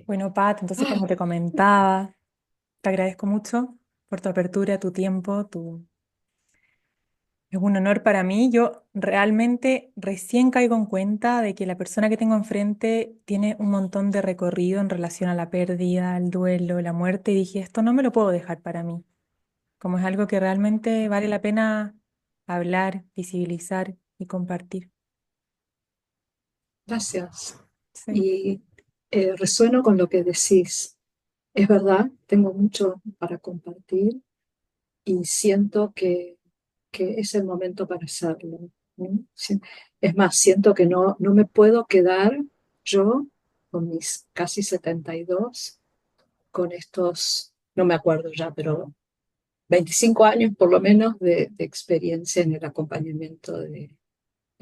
Bueno, Pat, entonces como te comentaba, te agradezco mucho por tu apertura, tu tiempo, Es un honor para mí. Yo realmente recién caigo en cuenta de que la persona que tengo enfrente tiene un montón de recorrido en relación a la pérdida, el duelo, la muerte, y dije, esto no me lo puedo dejar para mí, como es algo que realmente vale la pena hablar, visibilizar y compartir. Gracias. Sí, Y resueno con lo que decís. Es verdad, tengo mucho para compartir y siento que es el momento para hacerlo, ¿no? Es más, siento que no me puedo quedar yo con mis casi 72, con estos, no me acuerdo ya, pero 25 años por lo menos de experiencia en el acompañamiento de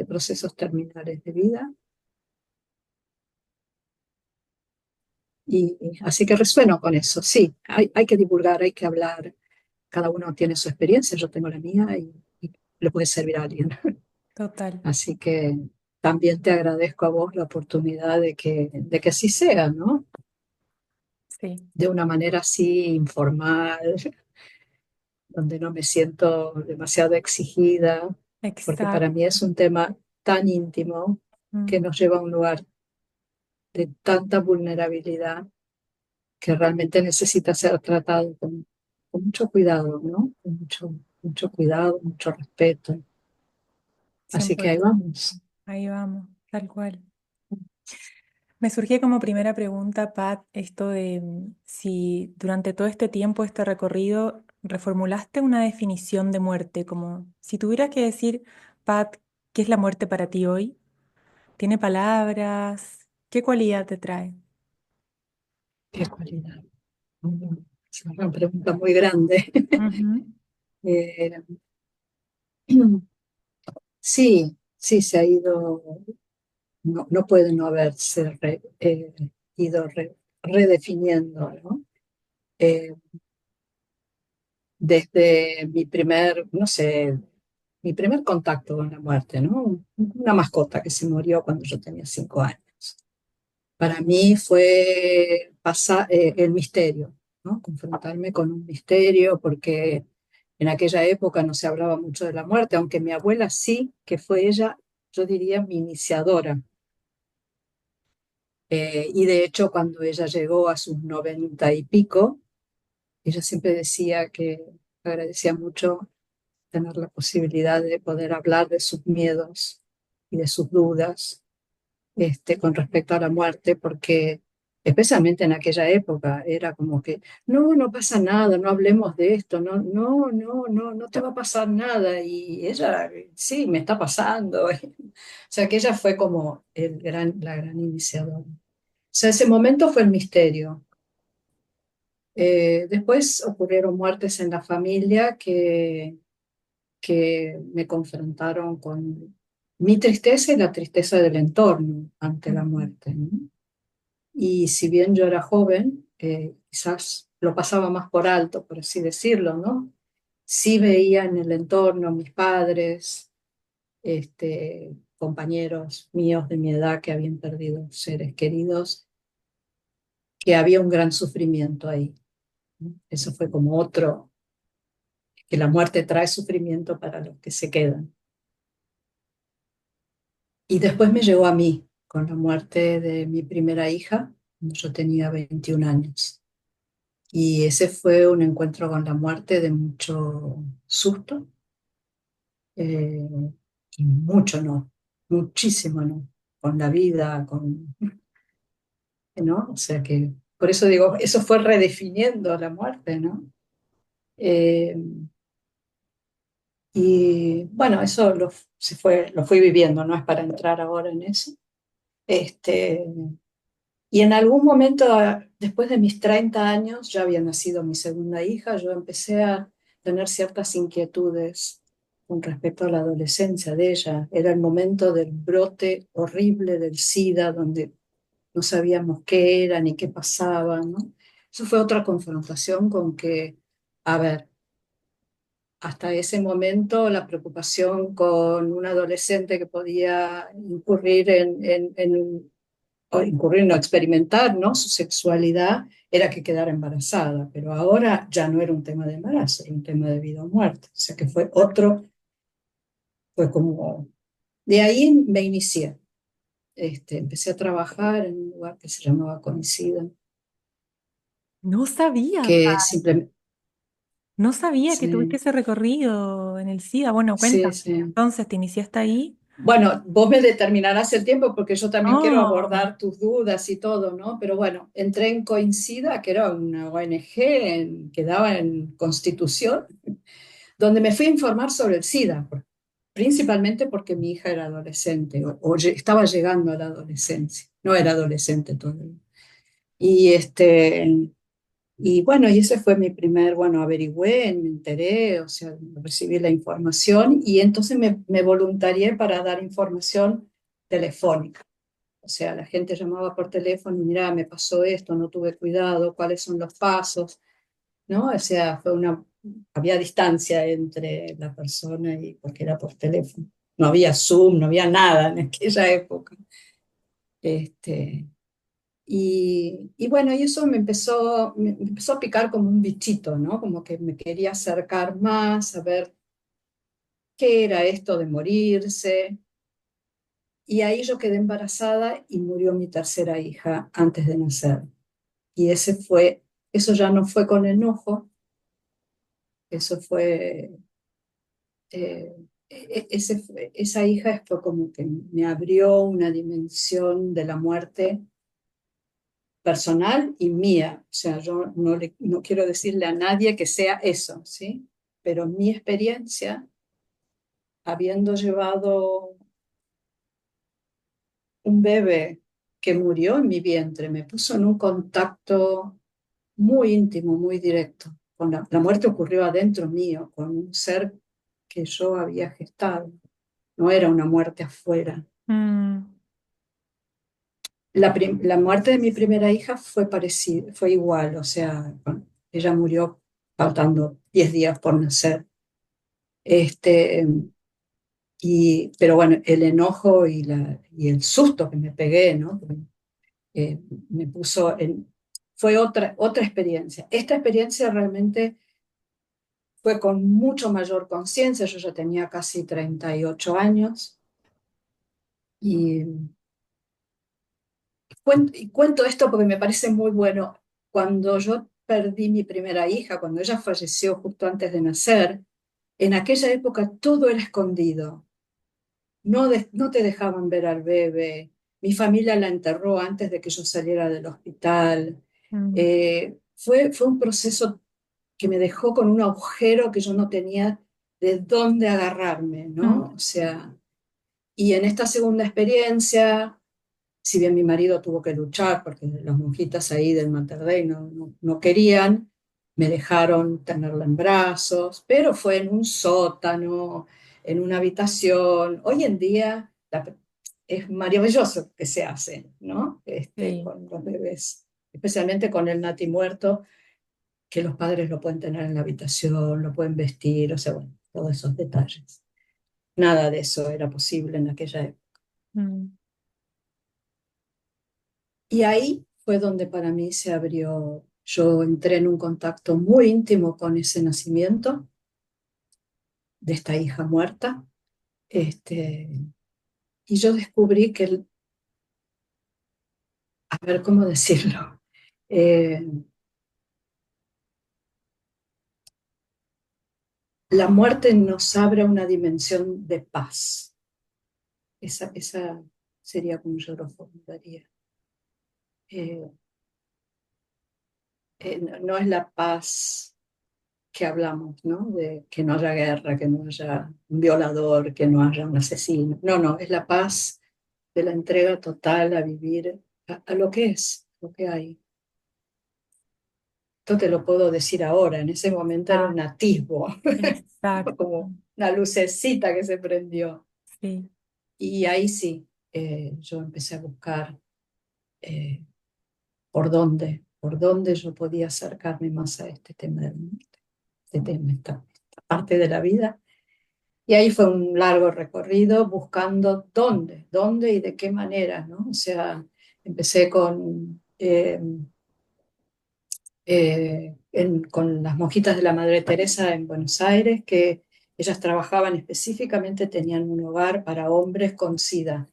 procesos terminales de vida. Y así que resueno con eso. Sí, hay que divulgar, hay que hablar. Cada uno tiene su experiencia, yo tengo la mía y le puede servir a alguien. total. Así que también te agradezco a vos la oportunidad de que así sea, ¿no? Sí, De una manera así informal, donde no me siento demasiado exigida, porque para mí exacto. es un tema tan íntimo Mm, que nos lleva a un lugar de tanta vulnerabilidad que realmente necesita ser tratado con mucho cuidado, ¿no? Con mucho cuidado, mucho respeto. Así que ahí 100%. vamos. Ahí vamos, tal cual. Me surgía como primera pregunta, Pat, esto de si durante todo este tiempo, este recorrido, reformulaste una definición de muerte, como si tuvieras que decir, Pat, ¿qué es la muerte para ti hoy? ¿Tiene palabras? ¿Qué cualidad te trae? Qué cualidad. Es una pregunta muy grande. Ujú, Eh, sí, sí, se ha ido, no puede no haberse ido redefiniendo, ¿no? Eh, desde mi primer, no sé, mi primer contacto con la muerte, ¿no? Una mascota que se murió cuando yo tenía 5 años. Para mí fue pasar el misterio, ¿no? Confrontarme con un misterio, porque en aquella época no se hablaba mucho de la muerte, aunque mi abuela sí, que fue ella, yo diría, mi iniciadora. Y de hecho, cuando ella llegó a sus 90 y pico, ella siempre decía que agradecía mucho tener la posibilidad de poder hablar de sus miedos y de sus dudas, con respecto a la muerte, porque especialmente en aquella época era como que, no pasa nada, no hablemos de esto, no te va a pasar nada. Y ella, sí, me está pasando. O sea, que ella fue como la gran iniciadora. O sea, ese momento fue el misterio. Después ocurrieron muertes en la familia que me confrontaron con mi tristeza y la tristeza del entorno ante la ujú. muerte, ¿no? Y si bien yo era joven, quizás lo pasaba más por alto, por así decirlo, ¿no? Sí veía en el entorno mis padres, compañeros míos de mi edad que habían perdido seres queridos, que había un gran sufrimiento ahí, ¿no? Eso fue como otro, que la muerte trae sufrimiento para los que se quedan. Y después me llegó a mí, con la muerte de mi primera hija, cuando yo tenía 21 años. Y ese fue un encuentro con la muerte de mucho susto, eh, y mucho no, muchísimo no, con la vida, ¿no? O sea que, por eso digo, eso fue redefiniendo la muerte, ¿no? Eh, y bueno, eso lo fui viviendo, no es para entrar ahora en eso. Este, y en algún momento, después de mis 30 años, ya había nacido mi segunda hija, yo empecé a tener ciertas inquietudes con respecto a la adolescencia de ella. Era el momento del brote horrible del SIDA, donde no sabíamos qué era ni qué pasaba, ¿no? Eso fue otra confrontación con que, a ver, hasta ese momento la preocupación con un adolescente que podía incurrir en o incurrir, no experimentar, ¿no? Su sexualidad era que quedara embarazada, pero ahora ya no era un tema de embarazo, era un tema de vida o muerte. O sea que fue otro, fue como, de ahí me inicié. Empecé a trabajar en un lugar que se llamaba Coincida, No sabía, que simplemente, no sabía que tuviste sí, ese recorrido en el SIDA. Bueno, sí, cuéntame. sí. Entonces, ¿te iniciaste ahí? Bueno, vos me determinarás el tiempo porque yo también quiero Oh, abordar tus dudas y todo, ¿no? Pero bueno, entré en Coincida, que era una ONG que daba en Constitución, donde me fui a informar sobre el SIDA, principalmente porque mi hija era adolescente estaba llegando a la adolescencia, no era adolescente todavía. Y, y bueno, y ese fue mi primer, bueno, averigüé, me enteré, o sea, recibí la información y entonces me voluntarié para dar información telefónica. O sea, la gente llamaba por teléfono, mira, me pasó esto, no tuve cuidado, cuáles son los pasos, ¿no? O sea, había distancia entre la persona y porque era por teléfono. No había Zoom, no había nada en aquella época. Este, y bueno, y eso me empezó a picar como un bichito, ¿no? Como que me quería acercar más, a ver qué era esto de morirse. Y ahí yo quedé embarazada y murió mi tercera hija antes de nacer. Y eso ya no fue con enojo, eso fue, esa hija fue como que me abrió una dimensión de la muerte personal y mía. O sea, yo no quiero decirle a nadie que sea eso, ¿sí? Pero mi experiencia, habiendo llevado un bebé que murió en mi vientre, me puso en un contacto muy íntimo, muy directo. La muerte ocurrió adentro mío, con un ser que yo había gestado. No era una muerte afuera. mm, La muerte de mi primera hija fue parecida, fue igual, o sea, bueno, ella murió faltando 10 días por nacer. Este, pero bueno, el enojo y el susto que me pegué, ¿no? Eh, me puso en, fue otra experiencia. Esta experiencia realmente fue con mucho mayor conciencia. Yo ya tenía casi 38 años y y cuento esto porque me parece muy bueno. Cuando yo perdí mi primera hija, cuando ella falleció justo antes de nacer, en aquella época todo era escondido. No te dejaban ver al bebé. Mi familia la enterró antes de que yo saliera del hospital. mm, Fue un proceso que me dejó con un agujero que yo no tenía de dónde agarrarme, mm, ¿no? O sea, y en esta segunda experiencia, si bien mi marido tuvo que luchar porque las monjitas ahí del Mater Dei no querían, me dejaron tenerla en brazos, pero fue en un sótano, en una habitación. Hoy en día es maravilloso que se hace, ¿no? sí. Con los bebés, especialmente con el nati muerto, que los padres lo pueden tener en la habitación, lo pueden vestir, o sea, bueno, todos esos detalles. Nada de eso era posible en aquella época. Mm. Y ahí fue donde para mí se abrió, yo entré en un contacto muy íntimo con ese nacimiento de esta hija muerta, este, y yo descubrí que, a ver cómo decirlo, eh, la muerte nos abre una dimensión de paz. Esa sería como yo lo formularía. Eh, no es la paz que hablamos, ¿no? De que no haya guerra, que no haya un violador, que no haya un asesino. No, no, es la paz de la entrega total a vivir a lo que es, lo que hay. Esto te lo puedo decir ahora, en ese momento era Ah, un atisbo, exacto. como una lucecita que se prendió. Sí. Y ahí sí, yo empecé a buscar eh, por dónde yo podía acercarme más a este tema, este tema, esta parte de la vida. Y ahí fue un largo recorrido buscando dónde y de qué manera, ¿no? O sea, Empecé con las monjitas de la Madre Teresa en Buenos Aires, que ellas trabajaban específicamente, tenían un hogar para hombres con SIDA.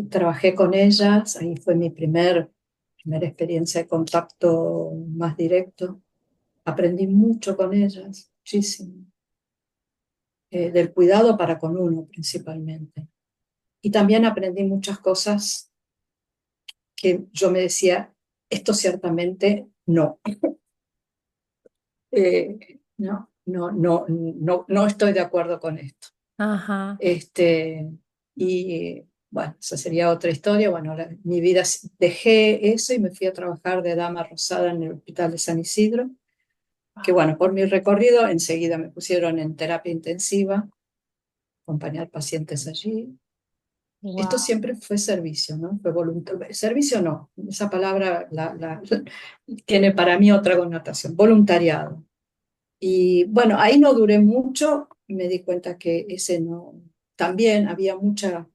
Trabajé con ellas, ahí fue mi primera experiencia de contacto más directo. Aprendí mucho con ellas, muchísimo, del cuidado para con uno principalmente. Y también aprendí muchas cosas que yo me decía, esto ciertamente no. No estoy de acuerdo con esto. Ajá. Este, y bueno, esa sería otra historia. Bueno, mi vida dejé eso y me fui a trabajar de dama rosada en el Hospital de San Isidro, que Wow. bueno, por mi recorrido enseguida me pusieron en terapia intensiva, acompañar pacientes allí. Esto Wow. siempre fue servicio, ¿no? Fue voluntario. Servicio no, esa palabra tiene para mí otra connotación, voluntariado. Y bueno, ahí no duré mucho, me di cuenta que ese no, también había mucha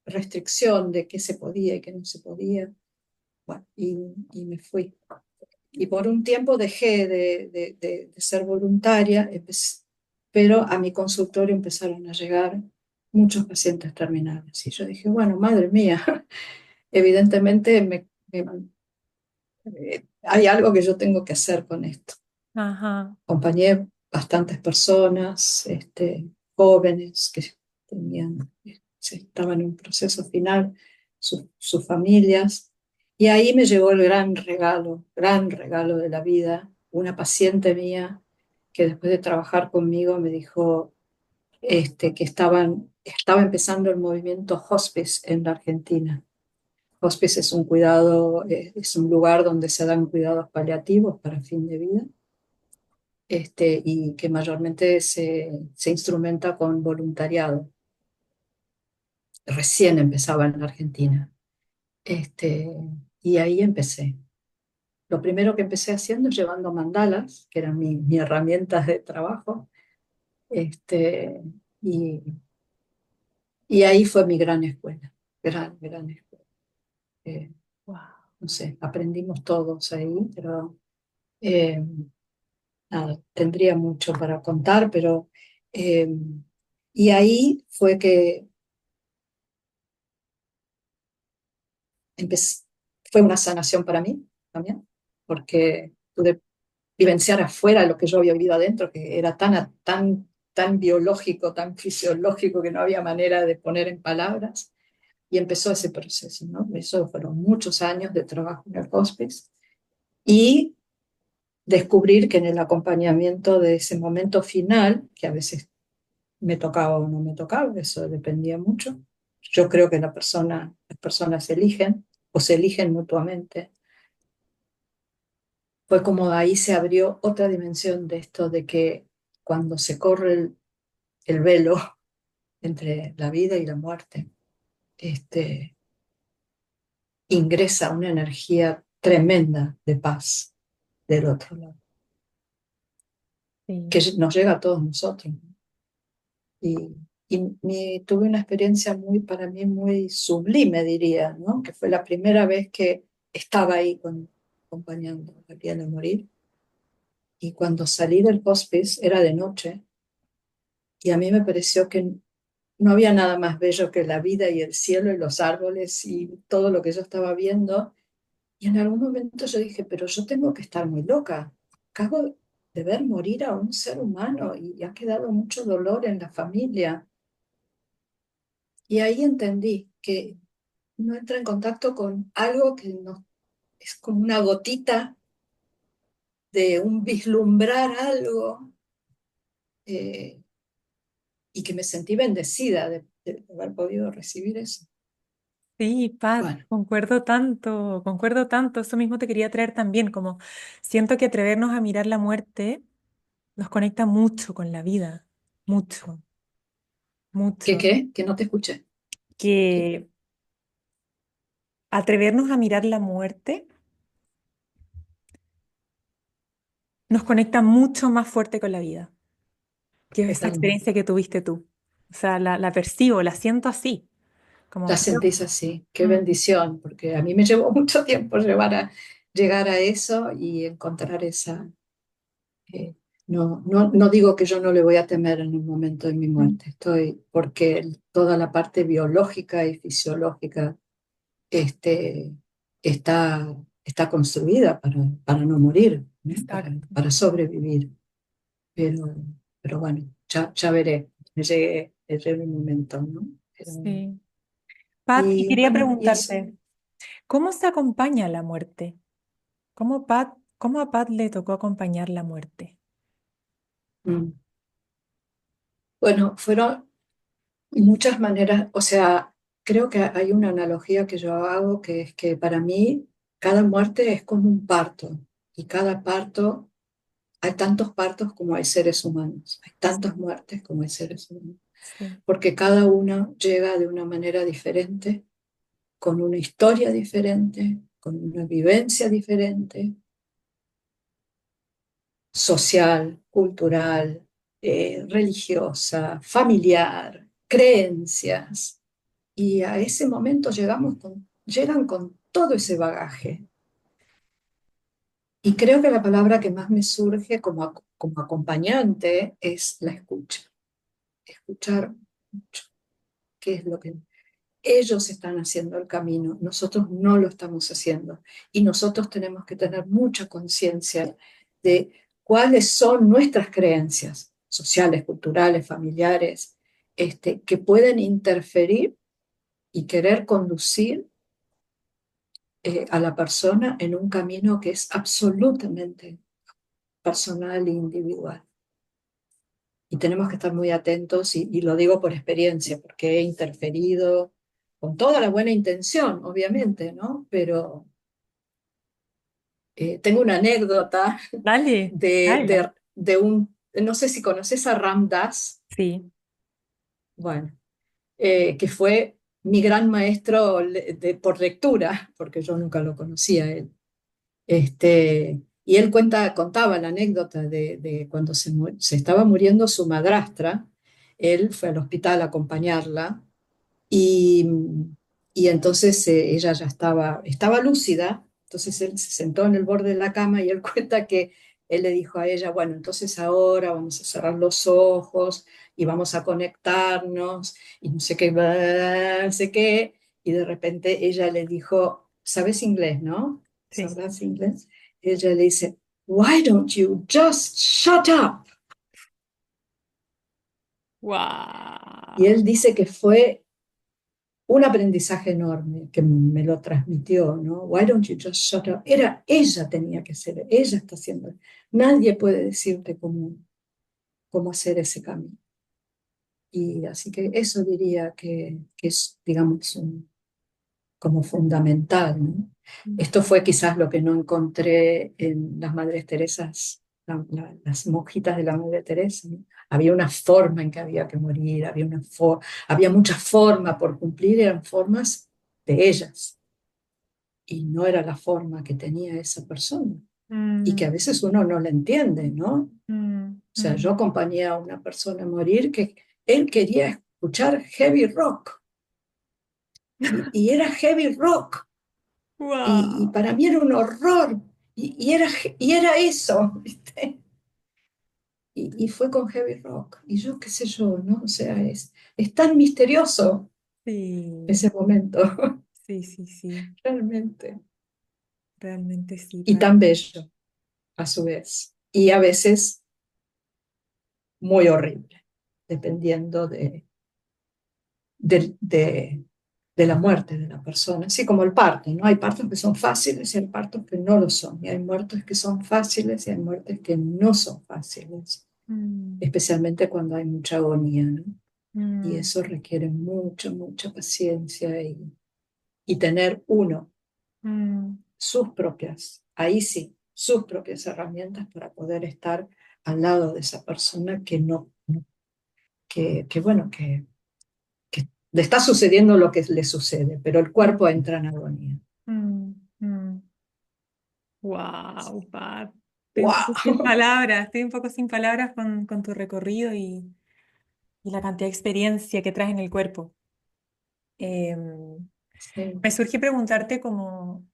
restricción de qué se podía y qué no se podía. Bueno, y me fui. Y por un tiempo dejé de ser voluntaria, pero a mi consultorio empezaron a llegar muchos pacientes terminales. Y yo dije, bueno, madre mía, evidentemente hay algo que yo tengo que hacer con esto. Ajá. Acompañé bastantes personas, jóvenes que estaban en un proceso final, sus familias, y ahí me llegó el gran regalo de la vida. Una paciente mía que después de trabajar conmigo me dijo que estaba empezando el movimiento hospice en la Argentina. Hospice es un cuidado, es un lugar donde se dan cuidados paliativos para fin de vida, y que mayormente se instrumenta con voluntariado. Recién empezaba en la Argentina. Este, y ahí empecé. Lo primero que empecé haciendo es llevando mandalas, que eran mi herramienta de trabajo, este, y, y ahí fue mi gran escuela, gran escuela. Eh, Wow. no sé, aprendimos todos ahí, pero eh, nada, tendría mucho para contar, pero eh, y ahí fue que empecé, fue una sanación para mí también, porque pude vivenciar afuera lo que yo había vivido adentro, que era tan biológico, tan fisiológico, que no había manera de poner en palabras. Y empezó ese proceso, ¿no? Eso fueron muchos años de trabajo en el hospice y descubrir que en el acompañamiento de ese momento final, que a veces me tocaba o no me tocaba, eso dependía mucho. Yo creo que las personas eligen o se eligen mutuamente. Fue como ahí se abrió otra dimensión de esto de que cuando se corre el velo entre la vida y la muerte, este, ingresa una energía tremenda de paz del otro lado, que Sí. nos llega a todos nosotros. Y, tuve una experiencia para mí muy sublime, diría, ¿no? Que fue la primera vez que estaba ahí acompañando a Gabriela a morir. Y cuando salí del hospice era de noche y a mí me pareció que no había nada más bello que la vida y el cielo y los árboles y todo lo que yo estaba viendo. Y en algún momento yo dije, pero yo tengo que estar muy loca. Acabo de ver morir a un ser humano y ha quedado mucho dolor en la familia. Y ahí entendí que uno entra en contacto con algo que no, es como una gotita de un vislumbrar algo, eh, y que me sentí bendecida de haber podido recibir eso. Sí, Pat, Bueno, concuerdo tanto. Eso mismo te quería traer también, como siento que atrevernos a mirar la muerte nos conecta mucho con la vida, mucho, ¿qué mucho. qué? Que no te escuché. ¿Qué? Que atrevernos a mirar la muerte nos conecta mucho más fuerte con la vida, que esa Totalmente. experiencia que tuviste tú. O sea, la percibo, la siento así. Como La creo. sentís así, qué Mm, bendición, porque a mí me llevó mucho tiempo llegar a eso y encontrar esa. No digo que yo no le voy a temer en el momento de mi mm, muerte, porque toda la parte biológica y fisiológica este, está construida para no morir, ¿no? exacto. Para sobrevivir. Pero, pero bueno, ya veré, me llegue el momento, ¿no? Sí. Pat, y Y quería bueno, y eso. preguntarte, ¿cómo se acompaña la muerte? ¿Cómo a Pat le tocó acompañar la muerte? Mm. Bueno, fueron muchas maneras, o sea, creo que hay una analogía que yo hago que es que para mí cada muerte es como un parto y cada parto, hay tantos partos como hay seres humanos, hay tantas muertes como hay seres humanos, Sí, porque cada una llega de una manera diferente, con una historia diferente, con una vivencia diferente, social, cultural, religiosa, familiar, creencias. Y a ese momento llegan con todo ese bagaje. Y creo que la palabra que más me surge como acompañante es la escucha. Escuchar mucho, qué es lo que ellos están haciendo el camino, nosotros no lo estamos haciendo. Y nosotros tenemos que tener mucha conciencia de cuáles son nuestras creencias sociales, culturales, familiares, que pueden interferir y querer conducir a la persona en un camino que es absolutamente personal e individual. Y tenemos que estar muy atentos, y lo digo por experiencia, porque he interferido con toda la buena intención, obviamente, ¿no? Pero tengo una anécdota dale, dale. de no sé si conoces a Ram Dass, Sí, bueno, que fue mi gran maestro por lectura, porque yo nunca lo conocía a él. Y él contaba la anécdota de cuando se estaba muriendo su madrastra, él fue al hospital a acompañarla y, y entonces ella ya estaba lúcida, entonces él se sentó en el borde de la cama y él cuenta que él le dijo a ella, bueno, entonces ahora vamos a cerrar los ojos y vamos a conectarnos y no sé qué, no sé qué, y de repente ella le dijo, ¿sabes inglés, no? sí. ¿Sabrás inglés? Ella le dice, Why don't you just shut up? Y Wow. él dice que fue un aprendizaje enorme que me lo transmitió, ¿no? Why don't you just shut up? Ella tenía que ser, ella está haciendo. Nadie puede decirte cómo hacer ese camino. Y así que eso diría que es, digamos, como fundamental, ¿no? Esto fue quizás lo que no encontré en las Madres Teresas, las monjitas de la Madre Teresa, ¿no? Había una forma en que había que morir, había mucha forma por cumplir, eran formas de ellas, y no era la forma que tenía esa persona, y que Mm, a veces uno no la entiende, ¿no? O mm, sea, yo mm. acompañé a una persona a morir que él quería escuchar heavy rock, y era heavy rock. Y Wow. para mí era un horror, y era eso, ¿viste? Y fue con heavy rock, y yo qué sé yo, ¿no? O sea, es tan misterioso Sí, ese momento, sí, sí, sí, realmente, realmente sí, y Pat. tan bello a su vez, y a veces muy horrible, dependiendo de, de, de la muerte de la persona, así como el parto, ¿no? Hay partos que son fáciles y hay partos que no lo son, y hay muertes que son fáciles y hay muertes que no son fáciles, Mm, especialmente cuando hay mucha agonía, ¿no? Y mm, eso requiere mucha paciencia y tener uno mm, sus propias, ahí sí, sus propias herramientas para poder estar al lado de esa persona que no, que bueno, que le está sucediendo lo que le sucede, pero el cuerpo entra en agonía. mm, mm. Wow, Pat. Estoy un poco sin ¡Wow! palabras, estoy un poco sin palabras con tu recorrido y la cantidad de experiencia que traes en el cuerpo. Sí, Me surgió preguntarte como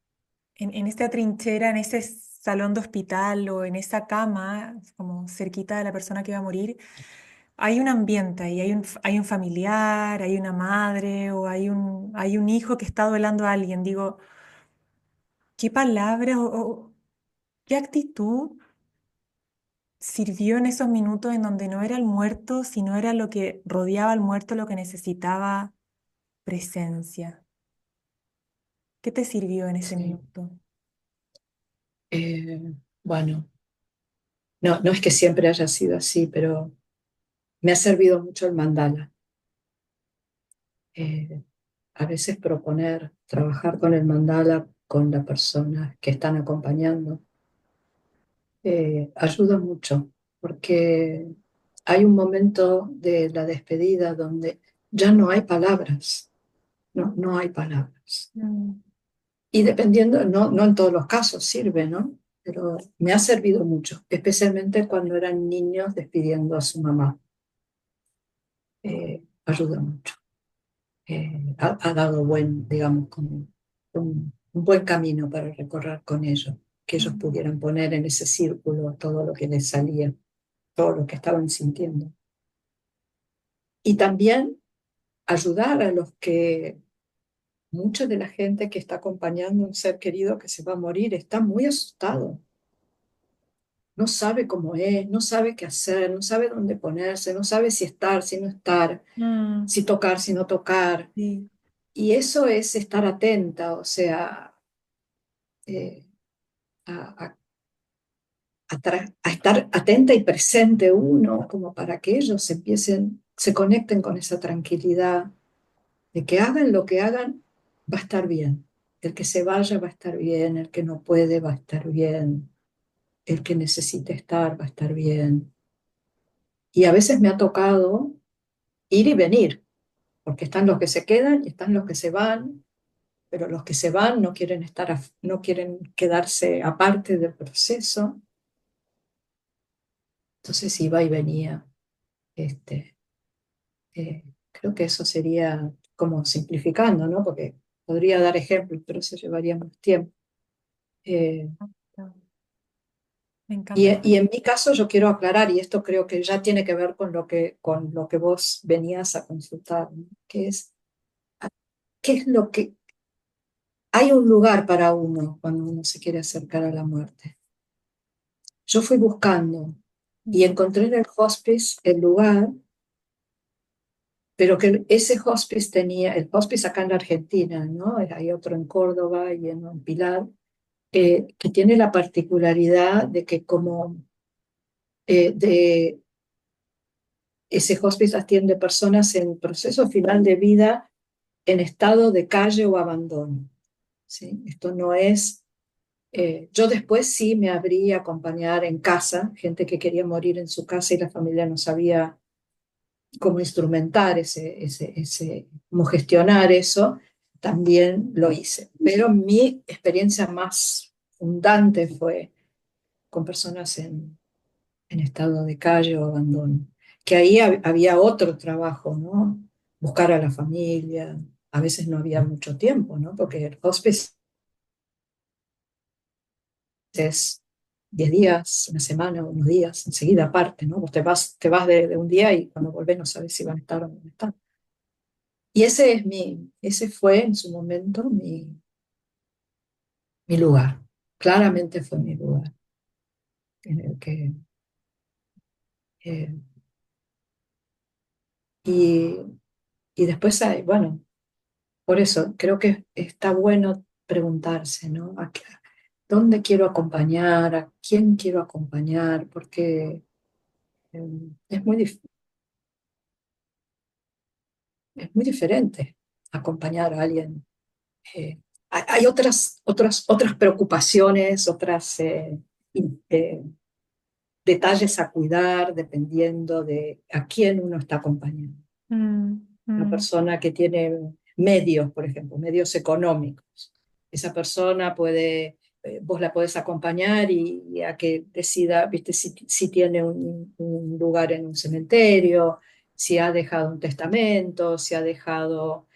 en esta trinchera, en ese salón de hospital o en esa cama, como cerquita de la persona que va a morir, hay un ambiente ahí, hay un familiar, hay una madre o hay un hijo que está velando a alguien. Digo, ¿qué palabras o qué actitud sirvió en esos minutos en donde no era el muerto, sino era lo que rodeaba al muerto, lo que necesitaba presencia? ¿Qué te sirvió en ese sí. minuto? Eh, bueno, no es que siempre haya sido así, pero me ha servido mucho el mandala. Eh, a veces proponer trabajar con el mandala con la persona que están acompañando ayuda mucho, porque hay un momento de la despedida donde ya no hay palabras, no hay palabras. Mm, Y dependiendo, no en todos los casos sirve, ¿no? Pero me ha servido mucho, especialmente cuando eran niños despidiendo a su mamá. Ayuda mucho. Ha dado buen, digamos, como un buen camino para recorrer con ellos, que ellos mm, pudieran poner en ese círculo todo lo que les salía, todo lo que estaban sintiendo. Y también ayudar a los que, mucha de la gente que está acompañando a un ser querido que se va a morir está muy asustado, no sabe cómo es, no sabe qué hacer, no sabe dónde ponerse, no sabe si estar, si no estar, mm, si tocar, si no tocar. sí. Y eso es estar atenta, o sea, eh, a, a- a estar atenta y presente uno, como para que ellos empiecen, se conecten con esa tranquilidad de que hagan lo que hagan, va a estar bien. El que se vaya va a estar bien, el que no puede va a estar bien, el que necesite estar va a estar bien. Y a veces me ha tocado ir y venir, porque están los que se quedan y están los que se van, pero los que se van no quieren estar, no quieren quedarse aparte del proceso. Entonces iba y venía. Este, creo que eso sería como simplificando, ¿no? Porque podría dar ejemplos, pero eso llevaría más tiempo. Eh, Me encanta. y en mi caso yo quiero aclarar, y esto creo que ya tiene que ver con lo que vos venías a consultar, ¿no? Que es, ¿qué es lo que... Hay un lugar para uno cuando uno se quiere acercar a la muerte. Yo fui buscando y encontré en el hospice el lugar, pero que ese hospice tenía, el hospice acá en la Argentina, ¿no? Hay otro en Córdoba y en Pilar, que tiene la particularidad de que como de ese hospice atiende personas en proceso final de vida en estado de calle o abandono. ¿Sí? Esto no es... yo después sí me abrí a acompañar en casa, gente que quería morir en su casa y la familia no sabía cómo instrumentar cómo gestionar eso, también lo hice. Pero mi experiencia más fundante fue con personas en estado de calle o abandono, que ahí había otro trabajo, ¿no? Buscar a la familia, a veces no había mucho tiempo, ¿no? Porque el hospice es 10 días, una semana, unos días, enseguida aparte, ¿no? Vos te vas de un día y cuando volvés no sabes si van a estar o no van a estar. Y ese fue en su momento mi lugar. Claramente fue mi lugar en el que, eh, y, y después hay, bueno, por eso creo que está bueno preguntarse, ¿no? ¿Dónde quiero acompañar? ¿A quién quiero acompañar? Porque eh, es es muy diferente acompañar a alguien. Hay otras preocupaciones, otras detalles a cuidar dependiendo de a quién uno está acompañando. Mm, Una mm, persona que tiene medios, por ejemplo, medios económicos. Esa persona puede, vos la podés acompañar y a que decida, viste, si tiene un lugar en un cementerio, si ha dejado un testamento, si ha dejado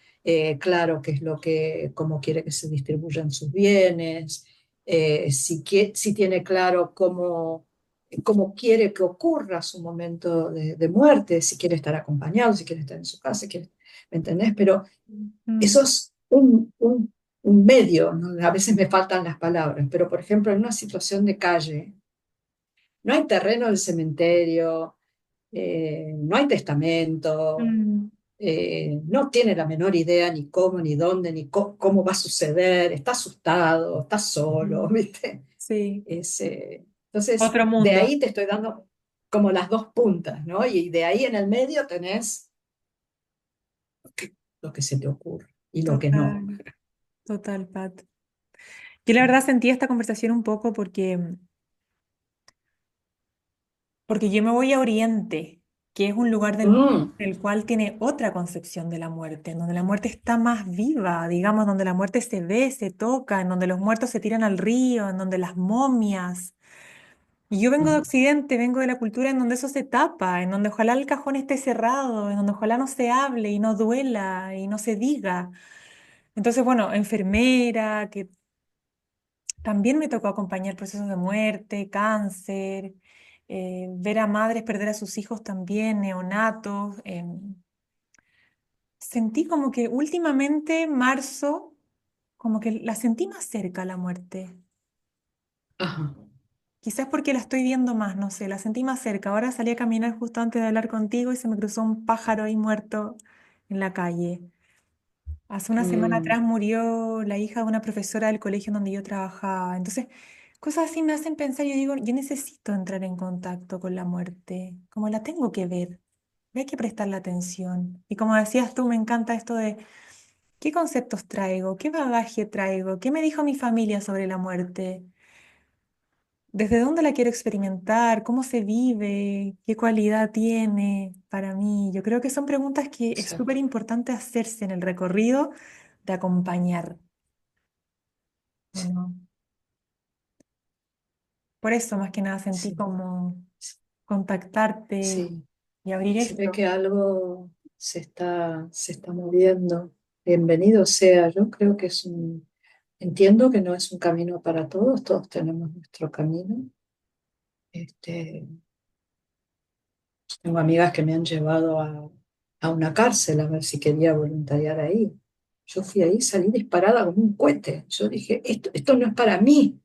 claro qué es lo que, cómo quiere que se distribuyan sus bienes, si tiene claro cómo quiere que ocurra su momento de muerte, si quiere estar acompañado, si quiere estar en su casa, ¿me entendés? Pero Mm, eso es un medio, ¿no? A veces me faltan las palabras, pero por ejemplo, en una situación de calle, no hay terreno del cementerio, no hay testamento, mm, no tiene la menor idea ni cómo, ni dónde, ni cómo va a suceder, está asustado, está solo, mm. ¿viste? Sí, Entonces, otro de mundo, ahí te estoy dando como las dos puntas, ¿no? Y de ahí en el medio tenés lo que se te ocurre y lo que no. total, total, Pat. Yo la verdad sentí esta conversación un poco porque yo me voy a Oriente, que es un lugar Mm, del cual tiene otra concepción de la muerte, en donde la muerte está más viva, digamos, donde la muerte se ve, se toca, en donde los muertos se tiran al río, en donde las momias. Y yo vengo de mm, Occidente, vengo de la cultura en donde eso se tapa, en donde ojalá el cajón esté cerrado, en donde ojalá no se hable y no duela y no se diga. Entonces, bueno, enfermera, que también me tocó acompañar procesos de muerte, cáncer, ver a madres perder a sus hijos también, neonatos. Sentí como que últimamente, marzo, como que la sentí más cerca a la muerte. ajá, Quizás porque la estoy viendo más, no sé, la sentí más cerca. Ahora salí a caminar justo antes de hablar contigo y se me cruzó un pájaro ahí muerto en la calle. Hace una semana mm, atrás murió la hija de una profesora del colegio donde yo trabajaba. Entonces, cosas así me hacen pensar, yo digo, yo necesito entrar en contacto con la muerte, como la tengo que ver, hay que prestarle atención. Y como decías tú, me encanta esto de qué conceptos traigo, qué bagaje traigo, qué me dijo mi familia sobre la muerte, desde dónde la quiero experimentar, cómo se vive, qué cualidad tiene para mí. Yo creo que son preguntas que es súper exacto. importante hacerse en el recorrido de acompañar. Bueno, por eso más que nada sentí Sí, como contactarte sí. y abrir Se ve esto. que algo se está moviendo. Bienvenido sea. Yo creo que entiendo que no es un camino para todos, todos tenemos nuestro camino. Este, tengo amigas que me han llevado a una cárcel a ver si quería voluntariar ahí. Yo fui ahí, salí disparada como un cohete. Yo dije, esto no es para mí.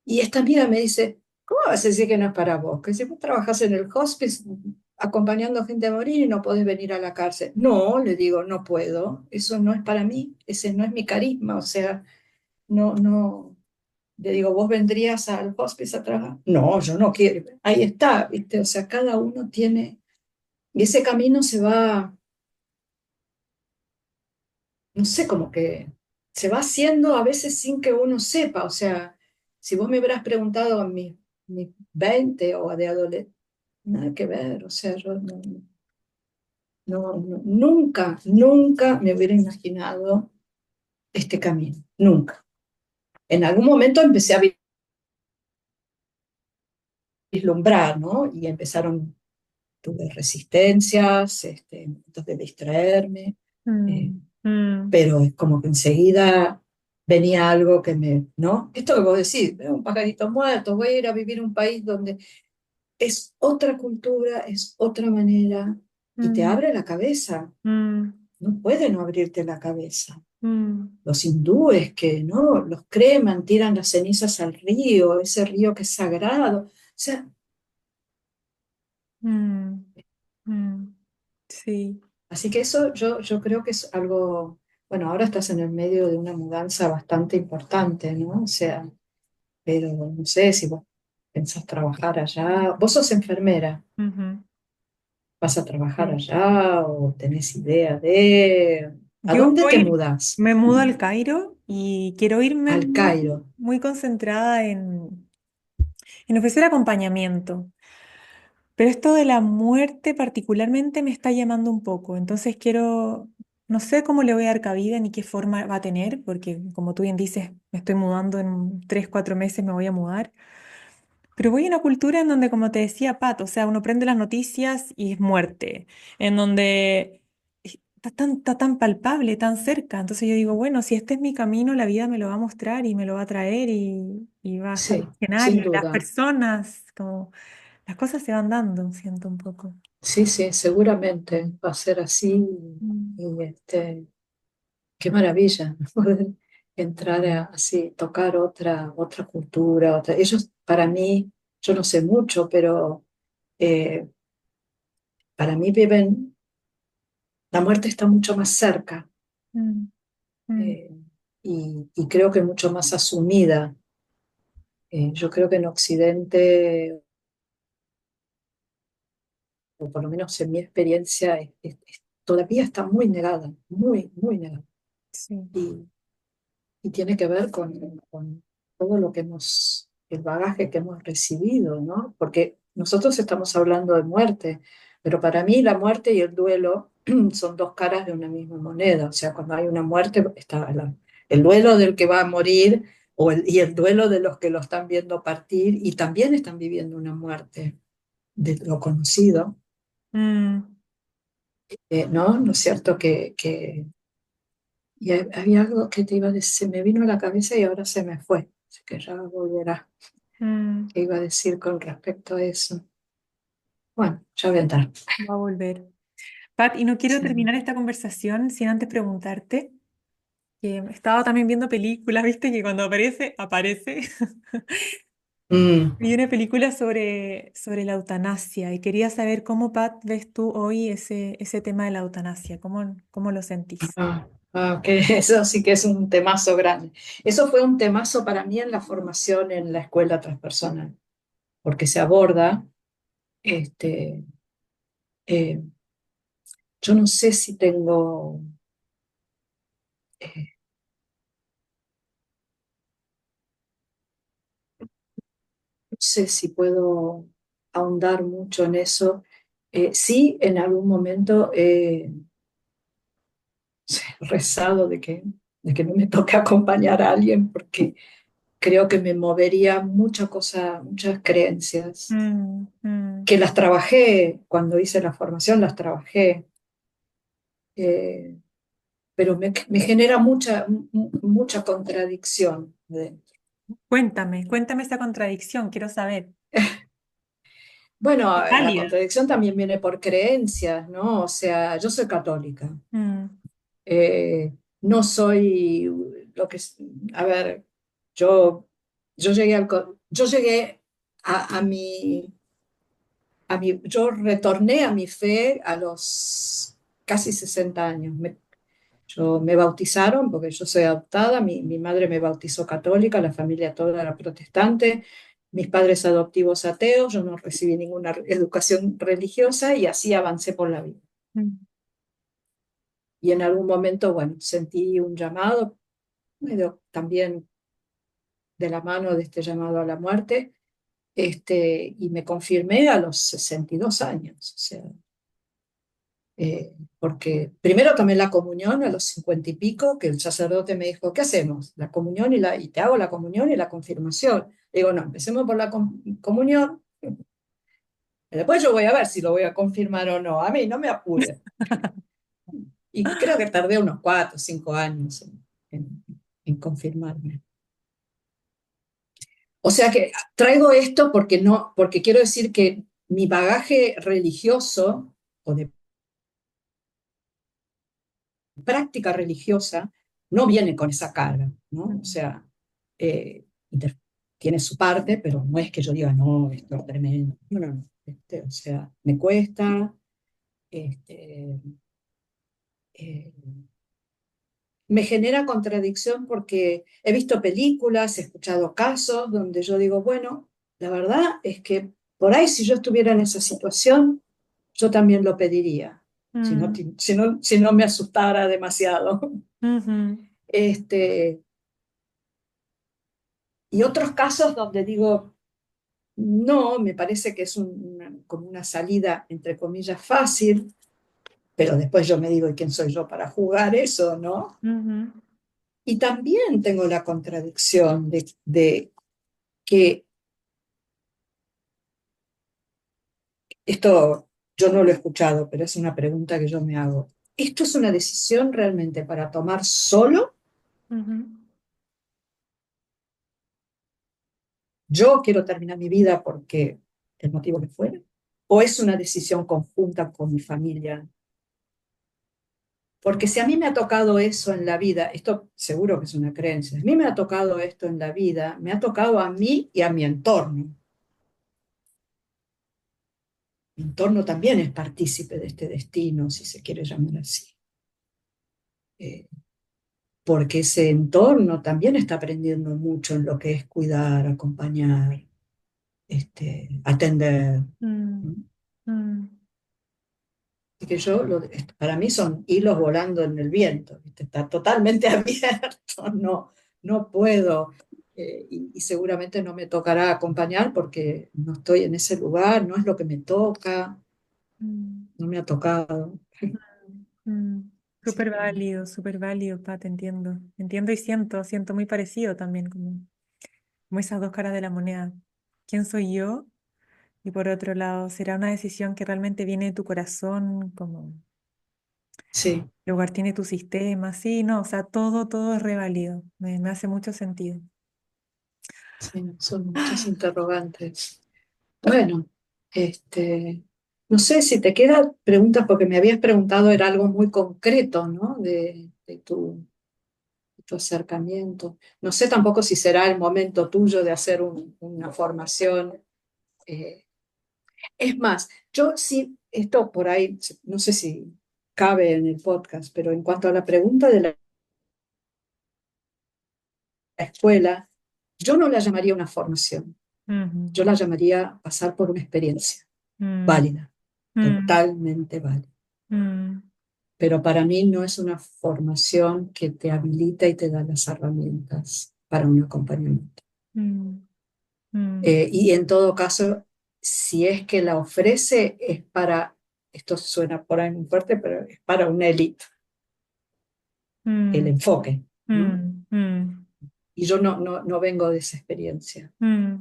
Y esta amiga me dice, ¿cómo vas a decir que no es para vos? Que si vos trabajás en el hospice acompañando gente a morir y no podés venir a la cárcel. No, le digo, no puedo. Eso no es para mí. Ese no es mi carisma. O sea, no, no. Le digo, ¿vos vendrías al hospice a trabajar? No, yo no quiero. Ahí está, ¿viste? O sea, cada uno tiene. Y ese camino se va, no sé, como que se va haciendo a veces sin que uno sepa. O sea, si vos me hubieras preguntado a mis 20 o de adolescente, nada que ver. O sea, yo nunca, nunca me hubiera imaginado este camino. Nunca. En algún momento empecé a vislumbrar, ¿no? Y empezaron, tuve resistencias, momentos de distraerme. eh, Mm, mm, pero es como que enseguida venía algo que ¿no? Esto que vos decís, un pajarito muerto, voy a ir a vivir a un país donde es otra cultura, es otra manera, y te mm, abre la cabeza, mm, no puede no abrirte la cabeza. mm, Los hindúes que, ¿no? Los creman, tiran las cenizas al río, ese río que es sagrado. O sea, mm, mm. Sí. así que eso yo creo que es algo, bueno, ahora estás en el medio de una mudanza bastante importante, ¿no? O sea, pero no sé si vos pensás trabajar allá. Vos sos enfermera, Ujú, ¿vas a trabajar sí. allá o tenés idea de... ¿A Yo dónde te voy, mudás? me mudo al Cairo y quiero irme Al muy, Cairo. muy concentrada en ofrecer acompañamiento. Pero esto de la muerte particularmente me está llamando un poco. Entonces quiero, no sé cómo le voy a dar cabida ni qué forma va a tener, porque como tú bien dices, me estoy mudando en 3, 4 meses, me voy a mudar. Pero voy a una cultura en donde, como te decía Pat, o sea, uno prende las noticias y es muerte, en donde está tan palpable, tan cerca. Entonces yo digo, bueno, si este es mi camino, la vida me lo va a mostrar y me lo va a traer y va a estar el Sí, sin escenario, y las duda. personas, como las cosas se van dando, siento un poco. Sí, sí, seguramente va a ser así. Mm, Y qué maravilla poder entrar así, tocar otra cultura. Ellos, para mí, yo no sé mucho, pero eh, para mí viven, la muerte está mucho más cerca mm, mm, eh, y creo que mucho más asumida. Yo creo que en Occidente, o por lo menos en mi experiencia, todavía está muy negada, muy, muy negada. sí. Y, y tiene que ver con todo lo que el bagaje que hemos recibido, ¿no? Porque nosotros estamos hablando de muerte, pero para mí la muerte y el duelo son dos caras de una misma moneda. O sea, cuando hay una muerte está el duelo del que va a morir y el duelo de los que lo están viendo partir y también están viviendo una muerte de lo conocido, Mm, ¿no? ¿No es cierto y había algo que te iba a decir, se me vino a la cabeza y ahora se me fue, así que ya volverá. mm, ¿Qué iba a decir con respecto a eso? Bueno, ya vendrá. va a volver. Pat, y no quiero Sí. terminar esta conversación sin antes preguntarte, que estaba también viendo películas, viste que cuando aparece, aparece. Mm, Vi una película sobre la eutanasia y quería saber cómo, Pat, ves tú hoy ese tema de la eutanasia, cómo lo sentís. que eso sí que es un temazo grande. Eso fue un temazo para mí en la formación en la escuela transpersonal, porque se aborda, este, eh, yo no sé si tengo, eh, no sé si puedo ahondar mucho en eso. Sí, en algún momento rezado de que no me toque acompañar a alguien porque creo que me movería mucha cosa, muchas creencias, Mm, mm, que las trabajé cuando hice la formación, las trabajé, eh, pero me genera mucha contradicción. Cuéntame esa contradicción, quiero saber. Bueno, Es la válida. contradicción también viene por creencias, ¿no? O sea, yo soy católica. Mm, Eh, no soy lo que es, a ver, yo, yo llegué yo retorné a mi fe a los casi 60 años. Me bautizaron porque yo soy adoptada, mi madre me bautizó católica, la familia toda era protestante, mis padres adoptivos ateos, yo no recibí ninguna educación religiosa y así avancé por la vida. mm, Y en algún momento, bueno, sentí un llamado, medio también de la mano de este llamado a la muerte, y me confirmé a los 62 años. O sea, porque primero tomé la comunión a los 50 y pico, que el sacerdote me dijo, ¿qué hacemos? La comunión y te hago la comunión y la confirmación. Digo, no, empecemos por la comunión, y después yo voy a ver si lo voy a confirmar o no. A mí no me apure. Y creo que tardé unos 4 o 5 años en confirmarme. O sea que traigo esto porque no, porque quiero decir que mi bagaje religioso o de práctica religiosa no viene con esa carga, ¿no? O mm, sea, eh, tiene su parte, pero no es que yo diga, no, esto es tremendo. No, no, no. O sea, me cuesta, este, eh, me genera contradicción porque he visto películas, he escuchado casos donde yo digo, bueno, la verdad es que por ahí si yo estuviera en esa situación, yo también lo pediría, mm, si no me asustara demasiado. ujú, Este, y otros casos donde digo, no, me parece que es como una salida, entre comillas, fácil, pero después yo me digo, ¿y quién soy yo para jugar eso, no? ujú, Y también tengo la contradicción de que esto yo no lo he escuchado, pero es una pregunta que yo me hago. esto es una decisión realmente para tomar solo, Ujú. yo quiero terminar mi vida porque el motivo que fuera, o es una decisión conjunta con mi familia. Porque si a mí me ha tocado eso en la vida, esto seguro que es una creencia, a mí me ha tocado esto en la vida, me ha tocado a mí y a mi entorno. Mi entorno también es partícipe de este destino, si se quiere llamar así. Eh, Porque ese entorno también está aprendiendo mucho en lo que es cuidar, acompañar, atender. Mm, ¿No? mm, Así que para mí son hilos volando en el viento, ¿viste? Está totalmente abierto, no, no puedo, y seguramente no me tocará acompañar porque no estoy en ese lugar, no es lo que me toca, mm, no me ha tocado. mm. Así que Súper válido, Pat, entiendo. Entiendo y siento muy parecido también, como esas dos caras de la moneda. ¿Quién soy yo? Y por otro lado, ¿será una decisión que realmente viene de tu corazón? Como sí, el lugar tiene tu sistema, sí, no, o sea, todo es re válido. Me hace mucho sentido. sí, son muchos interrogantes. Bueno, no sé si te quedan preguntas, porque me habías preguntado, era algo muy concreto, ¿no? De tu acercamiento. No sé tampoco si será el momento tuyo de hacer una formación. eh, es más, yo sí, esto por ahí, no sé si cabe en el podcast, pero en cuanto a la pregunta de la escuela, yo no la llamaría una formación, Ujú, yo la llamaría pasar por una experiencia mm, válida, mm, totalmente válida. mm, Pero para mí no es una formación que te habilita y te da las herramientas para un acompañamiento. mm, mm, Y en todo caso, si es que la ofrece, es para, esto suena por ahí muy fuerte, pero es para una élite, el mm, enfoque, ¿no? mm, mm, Y yo no vengo de esa experiencia. mm.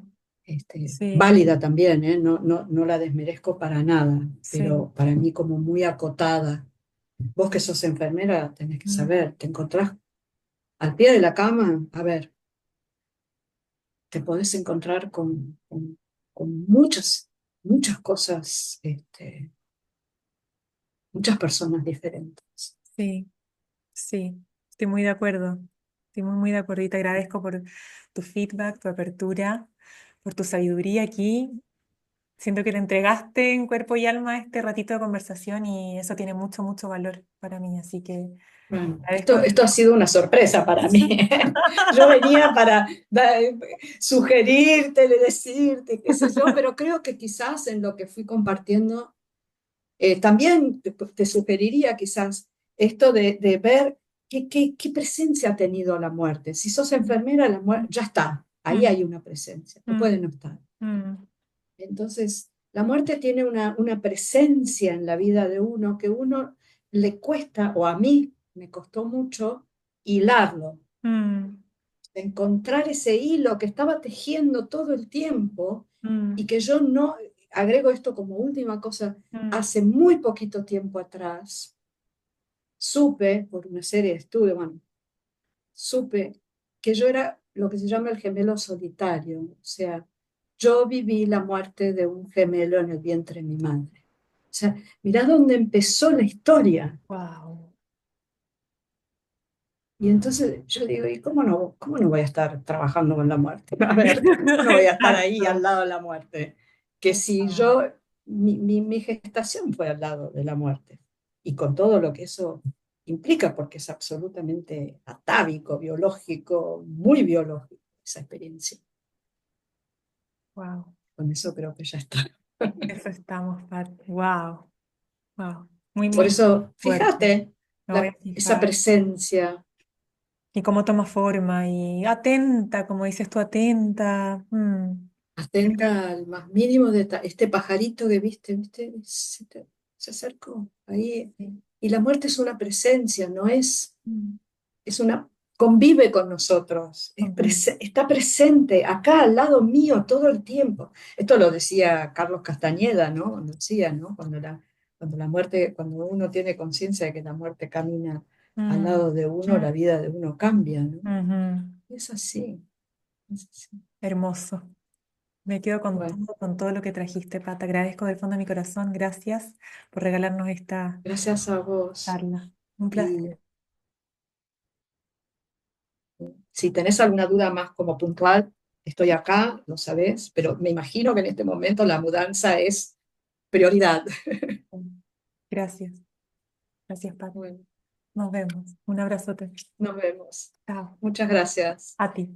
Sí, Válida también, ¿eh? No la desmerezco para nada, sí. pero para mí como muy acotada. Vos que sos enfermera tenés que Mm, saber, te encontrás al pie de la cama, a ver, te podés encontrar con muchas cosas, muchas personas diferentes. sí, sí, estoy muy de acuerdo. Estoy muy de acuerdo y te agradezco por tu feedback, tu apertura, por tu sabiduría aquí. Siento que te entregaste en cuerpo y alma este ratito de conversación y eso tiene mucho valor para mí. Así que Bueno, agradezco. esto ha sido una sorpresa para mí. Yo venía para sugerirte, decirte, qué sé yo, pero creo que quizás en lo que fui compartiendo, también te sugeriría quizás esto de ver qué presencia ha tenido la muerte. Si sos enfermera, la muerte ya está, ahí Mm, hay una presencia, no mm, puede no estar. mm, Entonces, la muerte tiene una presencia en la vida de uno que uno le cuesta, o a mí me costó mucho, hilarlo, mm, encontrar ese hilo que estaba tejiendo todo el tiempo y mm, que yo no, agrego esto como última cosa, mm, hace muy poquito tiempo atrás, supe, por una serie de estudios, bueno, supe que yo era lo que se llama el gemelo solitario, o sea, yo viví la muerte de un gemelo en el vientre de mi madre. O sea, mirá dónde empezó la historia. wow. Y entonces yo digo, ¿y cómo no voy a estar trabajando con la muerte? A ver, ¿cómo no voy a estar ahí al Exacto. lado de la muerte? Que si Wow. yo, mi gestación fue al lado de la muerte, y con todo lo que eso implica, porque es absolutamente atávico, biológico, muy biológico esa experiencia. Wow. Con eso creo que ya está. Eso estamos, Pat. Wow. Wow. Por Muy eso, fuerte. fíjate, Me voy a esa fijar. presencia Y cómo toma forma y atenta, como dices tú, atenta. atenta al más mínimo detalle. Este pajarito que viste, se acercó ahí. Sí. Y la muerte es una presencia, no es, Mm. es una, convive con nosotros, Ujú. está presente acá al lado mío todo el tiempo. Esto lo decía Carlos Castañeda, ¿no? Lo decía, ¿no? Cuando la muerte, cuando uno tiene conciencia de que la muerte camina al Mm, lado de uno, mm, la vida de uno cambia, ¿no? ujú. Es así, es así. Hermoso. Me quedo Bueno, con todo lo que trajiste, Pat. Te agradezco del fondo de mi corazón. Gracias por regalarnos esta gracias a vos. charla. Un Y placer. si tenés alguna duda más como puntual, estoy acá, lo sabés, pero me imagino que en este momento la mudanza es prioridad. Gracias. Gracias, Pat. Bueno, Nos vemos. Un abrazote. nos vemos. Chao. Muchas gracias. A ti.